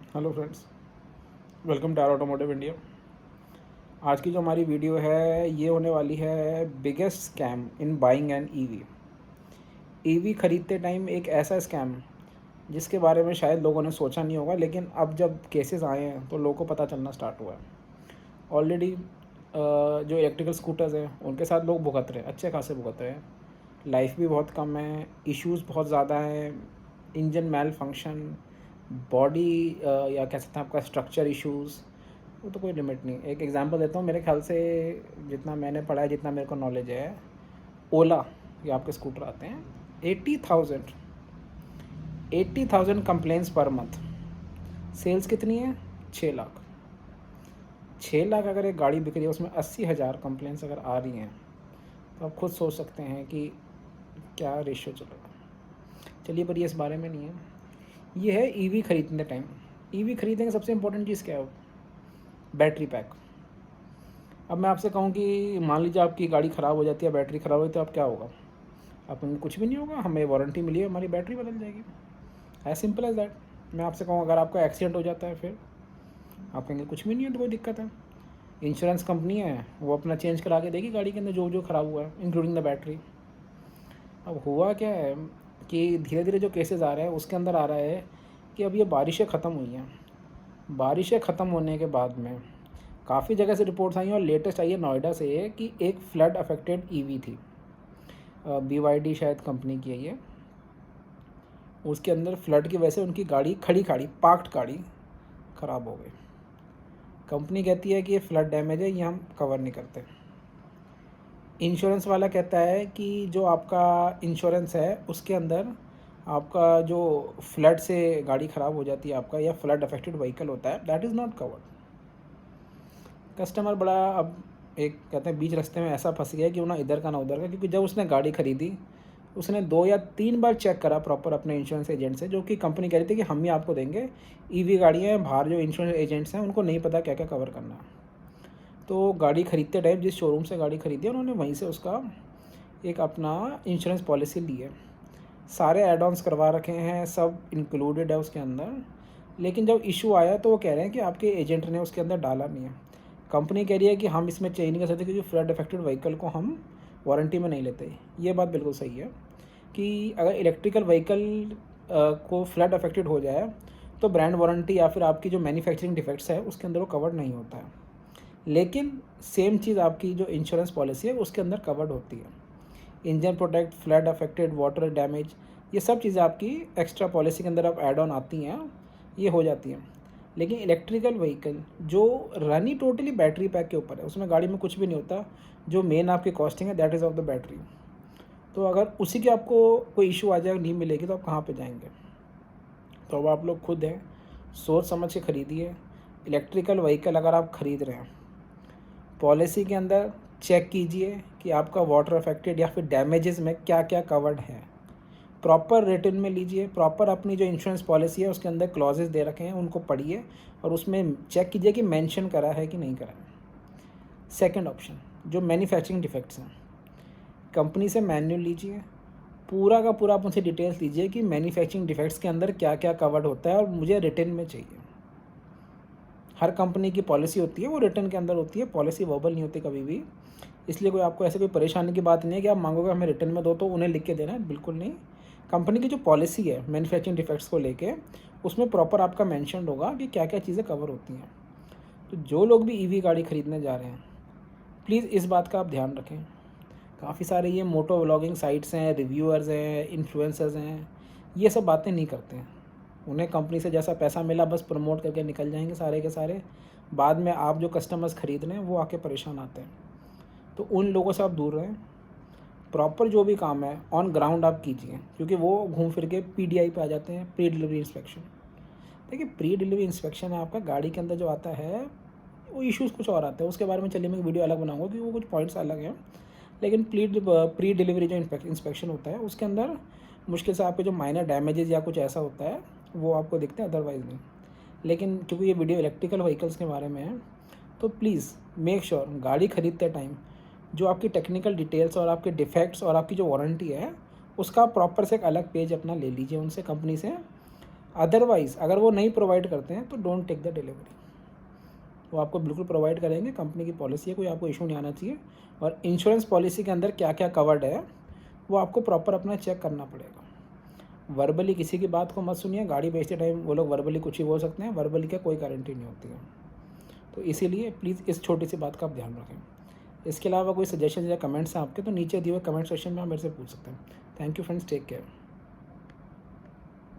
Hello friends, welcome to our automotive India. आज की जो हमारी वीडियो है ये होने वाली है biggest scam in buying an EV. EV खरीदते टाइम एक ऐसा स्कैम जिसके बारे में शायद लोगों ने सोचा नहीं होगा, लेकिन अब जब केसेस आए हैं तो लोगों को पता चलना स्टार्ट हुआ है। ऑलरेडी जो इलेक्ट्रिकल स्कूटर्स हैं उनके साथ लोग भुगत रहे हैं, अच्छे खासे भुगत रहे हैं। लाइफ भी बहुत कम है, इश्यूज़ बहुत ज़्यादा हैं, इंजन मेल फंक्शन, बॉडी या कह सकते हैं आपका स्ट्रक्चर इश्यूज़, वो तो कोई लिमिट नहीं। एक एग्जांपल देता हूँ, मेरे ख्याल से जितना मैंने पढ़ा है, जितना मेरे को नॉलेज है, ओला ये आपके स्कूटर आते हैं, 80,000 कंप्लेंट्स पर मंथ, सेल्स कितनी है? 6 लाख। 6 लाख अगर एक गाड़ी बिक रही है, उसमें 80,000 कंप्लेंट्स अगर आ रही हैं, तो आप खुद सोच सकते हैं कि क्या रेशियो चलेगा। चलिए, पर ये इस बारे में नहीं है, ये है ईवी खरीदने टाइम। ईवी खरीदेंगे सबसे इंपॉर्टेंट चीज़ क्या है? Battery pack. अब मैं आपसे कहूँ कि मान लीजिए आपकी गाड़ी ख़राब हो जाती है, बैटरी ख़राब हुई, तो अब क्या होगा? आप कहेंगे कुछ भी नहीं होगा, हमें वारंटी मिली है, हमारी बैटरी बदल जाएगी। As simple as that. मैं आपसे कहूँ अगर आपका एक्सीडेंट हो जाता है, फिर आप कहेंगे कुछ भी नहीं है, तो कोई दिक्कत है, इंश्योरेंस कंपनी है, वो अपना चेंज करा के देगी गाड़ी के अंदर जो जो ख़राब हुआ है, इंक्लूडिंग द बैटरी। अब हुआ क्या है कि धीरे धीरे जो केसेस आ रहे हैं उसके अंदर आ रहा है कि अब ये बारिशें ख़त्म हुई हैं। बारिशें ख़त्म होने के बाद में काफ़ी जगह से रिपोर्ट्स आई हैं, और लेटेस्ट आई है नोएडा से कि एक फ्लड अफेक्टेड ईवी थी, BYD शायद कंपनी की है ये। उसके अंदर फ्लड की वजह से उनकी गाड़ी खड़ी खड़ी पार्क्ड गाड़ी ख़राब हो गई। कंपनी कहती है कि ये फ्लड डैमेज है, ये हम कवर नहीं करते। इंश्योरेंस वाला कहता है कि जो आपका इंश्योरेंस है उसके अंदर आपका जो फ्लड से गाड़ी ख़राब हो जाती है आपका, या फ्लड अफेक्टेड व्हीकल होता है, that is not covered. Customer बड़ा अब एक कहते हैं बीच रास्ते में ऐसा फंस गया कि वो ना इधर का ना उधर का, क्योंकि जब उसने गाड़ी खरीदी उसने 2 या 3 बार चेक करा प्रॉपर अपने इंश्योरेंस एजेंट से, जो कि कंपनी कह रही थी कि हम ही आपको देंगे। ईवी गाड़ियाँ हैं, बाहर जो इंश्योरेंस एजेंट्स हैं उनको नहीं पता क्या क्या कवर करना है। तो गाड़ी खरीदते टाइम जिस शोरूम से गाड़ी खरीदी उन्होंने वहीं से उसका एक अपना इंश्योरेंस पॉलिसी ली है, सारे एड ऑन्स करवा रखे हैं, सब इंक्लूडेड है उसके अंदर। लेकिन जब इशू आया तो वो कह रहे हैं कि आपके एजेंट ने उसके अंदर डाला नहीं है। कंपनी कह रही है कि हम इसमें चेंज नहीं कर सकते क्योंकि फ्लड अफेक्टेड व्हीकल को हम वारंटी में नहीं लेते। ये बात बिल्कुल सही है कि अगर इलेक्ट्रिकल व्हीकल को फ्लड अफेक्टेड हो जाए तो ब्रांड वारंटी या फिर आपकी जो मैन्युफैक्चरिंग डिफेक्ट्स है उसके अंदर वो कवर्ड नहीं होता है। लेकिन सेम चीज़ आपकी जो इंश्योरेंस पॉलिसी है उसके अंदर कवर्ड होती है। Engine protect, flood affected, water damage, ये सब चीज़ें आपकी एक्स्ट्रा पॉलिसी के अंदर अब ऐड ऑन आती हैं, ये हो जाती हैं। लेकिन इलेक्ट्रिकल व्हीकल जो रन ही टोटली बैटरी पैक के ऊपर है, उसमें गाड़ी में कुछ भी नहीं होता, जो मेन आपकी कॉस्टिंग है that is of the battery. तो अगर उसी के आपको कोई इशू आ जाए, नहीं मिलेगी, तो आप कहाँ पे जाएंगे? तो अब आप लोग खुद हैं, सोच समझ के ख़रीदिए। इलेक्ट्रिकल व्हीकल अगर आप ख़रीद रहे हैं, पॉलिसी के अंदर चेक कीजिए कि आपका वाटर अफेक्टेड या फिर डैमेजेस में क्या क्या कवर्ड है। प्रॉपर रिटन में लीजिए, प्रॉपर अपनी जो इंश्योरेंस पॉलिसी है उसके अंदर क्लॉजेस दे रखे हैं उनको पढ़िए, और उसमें चेक कीजिए कि मेंशन करा है कि नहीं करा है। सेकंड ऑप्शन, जो मैन्युफैक्चरिंग डिफेक्ट्स हैं, कंपनी से मैन्युअल लीजिए, पूरा का पूरा आप उनसे डिटेल्स लीजिए कि मैन्युफैक्चरिंग डिफेक्ट्स के अंदर क्या क्या कवर्ड होता है, और मुझे रिटन में चाहिए। हर कंपनी की पॉलिसी होती है, वो रिटर्न के अंदर होती है, पॉलिसी वर्बल नहीं होती कभी भी। इसलिए कोई आपको ऐसे कोई परेशानी की बात नहीं है कि आप मांगोगे हमें रिटर्न में दो तो उन्हें लिख के देना है, बिल्कुल नहीं। कंपनी की जो पॉलिसी है मैन्युफैक्चरिंग डिफेक्ट्स को लेके, उसमें प्रॉपर आपका मेंशन होगा कि क्या क्या चीज़ें कवर होती हैं। तो जो लोग भी ईवी गाड़ी खरीदने जा रहे हैं, प्लीज़ इस बात का आप ध्यान रखें। काफ़ी सारे ये मोटो व्लॉगिंग साइट्स हैं, रिव्यूअर्स हैं, इन्फ्लुएंसर्स हैं, ये सब बातें नहीं करते हैं। उन्हें कंपनी से जैसा पैसा मिला बस प्रमोट करके निकल जाएंगे सारे के सारे। बाद में आप जो कस्टमर्स खरीद रहे हैं वो आके परेशान आते हैं। तो उन लोगों से आप दूर रहें। प्रॉपर जो भी काम है ऑन ग्राउंड आप कीजिए, क्योंकि वो घूम फिर के PDI पे आ जाते हैं, प्री डिलीवरी इंस्पेक्शन। देखिए, प्री डिलीवरी इंस्पेक्शन है आपका गाड़ी के अंदर जो आता है, वो इश्यूज़ कुछ और आते हैं, उसके बारे में चलिए मैं वीडियो अलग बनाऊंगा क्योंकि वो कुछ पॉइंट्स अलग हैं। लेकिन प्री डिलीवरी जो इंस्पेक्शन होता है उसके अंदर मुश्किल से आपके जो माइनर डैमेजेस या कुछ ऐसा होता है वो आपको दिखते हैं, अदरवाइज़ नहीं। लेकिन क्योंकि ये वीडियो इलेक्ट्रिकल व्हीकल्स के बारे में है, तो प्लीज़ मेक श्योर गाड़ी खरीदते टाइम जो आपकी टेक्निकल डिटेल्स और आपके डिफेक्ट्स और आपकी जो वारंटी है उसका प्रॉपर से एक अलग पेज अपना ले लीजिए उनसे, कंपनी से। अदरवाइज़ अगर वो नहीं प्रोवाइड करते हैं तो डोंट टेक द डिलीवरी। वो आपको बिल्कुल प्रोवाइड करेंगे, कंपनी की पॉलिसी है, कोई आपको इशू नहीं आना चाहिए। और इंश्योरेंस पॉलिसी के अंदर क्या क्या कवर्ड है वो आपको प्रॉपर अपना चेक करना पड़ेगा। वर्बली किसी की बात को मत सुनिए, गाड़ी बेचते टाइम वो लोग वर्बली कुछ ही बोल सकते हैं, वर्बली का कोई गारंटी नहीं होती है। तो इसीलिए प्लीज़ इस छोटी सी बात का आप ध्यान रखें। इसके अलावा कोई सजेशन या कमेंट्स हैं आपके तो नीचे दिए हुए कमेंट सेक्शन में आप मेरे से पूछ सकते हैं। Thank you friends, take care.